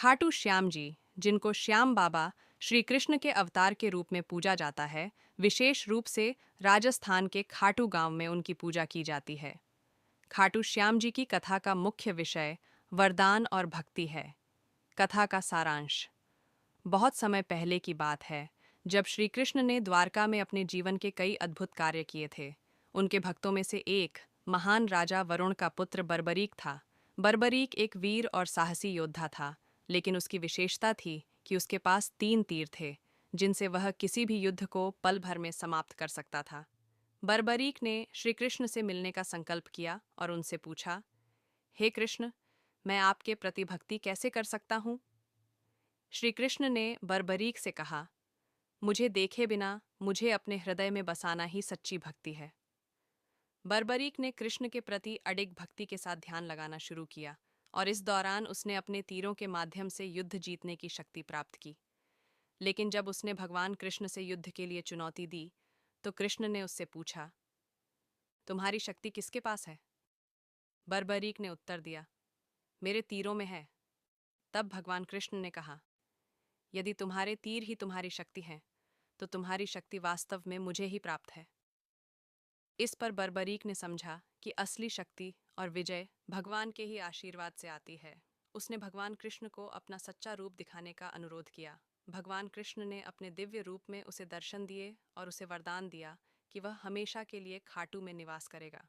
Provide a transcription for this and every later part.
खाटू श्याम जी, जिनको श्याम बाबा श्री कृष्ण के अवतार के रूप में पूजा जाता है, विशेष रूप से राजस्थान के खाटू गांव में उनकी पूजा की जाती है। खाटू श्याम जी की कथा का मुख्य विषय वरदान और भक्ति है। कथा का सारांश। बहुत समय पहले की बात है, जब श्री कृष्ण ने द्वारका में अपने जीवन के कई अद्भुत कार्य किए थे। उनके भक्तों में से एक महान राजा वरुण का पुत्र बर्बरीक था। बर्बरीक एक वीर और साहसी योद्धा था, लेकिन उसकी विशेषता थी कि उसके पास 3 तीर थे, जिनसे वह किसी भी युद्ध को पल भर में समाप्त कर सकता था। बर्बरीक ने श्री कृष्ण से मिलने का संकल्प किया और उनसे पूछा, हे कृष्ण, मैं आपके प्रति भक्ति कैसे कर सकता हूँ? श्री कृष्ण ने बर्बरीक से कहा, मुझे देखे बिना मुझे अपने हृदय में बसाना ही सच्ची भक्ति है। बर्बरीक ने कृष्ण के प्रति अडिग भक्ति के साथ ध्यान लगाना शुरू किया, और इस दौरान उसने अपने तीरों के माध्यम से युद्ध जीतने की शक्ति प्राप्त की। लेकिन जब उसने भगवान कृष्ण से युद्ध के लिए चुनौती दी, तो कृष्ण ने उससे पूछा, तुम्हारी शक्ति किसके पास है? बर्बरीक ने उत्तर दिया, मेरे तीरों में है। तब भगवान कृष्ण ने कहा, यदि तुम्हारे तीर ही तुम्हारी शक्ति हैं, तो तुम्हारी शक्ति वास्तव में मुझे ही प्राप्त है। इस पर बर्बरीक ने समझा कि असली शक्ति और विजय भगवान के ही आशीर्वाद से आती है। उसने भगवान कृष्ण को अपना सच्चा रूप दिखाने का अनुरोध किया। भगवान कृष्ण ने अपने दिव्य रूप में उसे दर्शन दिए और उसे वरदान दिया कि वह हमेशा के लिए खाटू में निवास करेगा।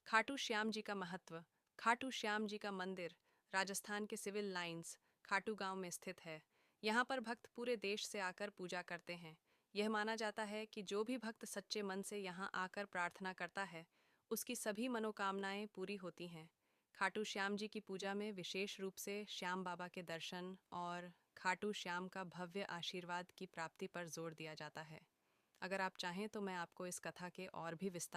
खाटू श्याम जी का महत्व। खाटू श्याम जी का मंदिर राजस्थान के सिविल लाइंस खाटू गांव में स्थित है। यहाँ पर भक्त पूरे देश से आकर पूजा करते हैं। यह माना जाता है कि जो भी भक्त सच्चे मन से यहाँ आकर प्रार्थना करता है, उसकी सभी मनोकामनाएं पूरी होती हैं। खाटू श्याम जी की पूजा में विशेष रूप से श्याम बाबा के दर्शन और खाटू श्याम का भव्य आशीर्वाद की प्राप्ति पर जोर दिया जाता है। अगर आप चाहें तो मैं आपको इस कथा के और भी विस्तार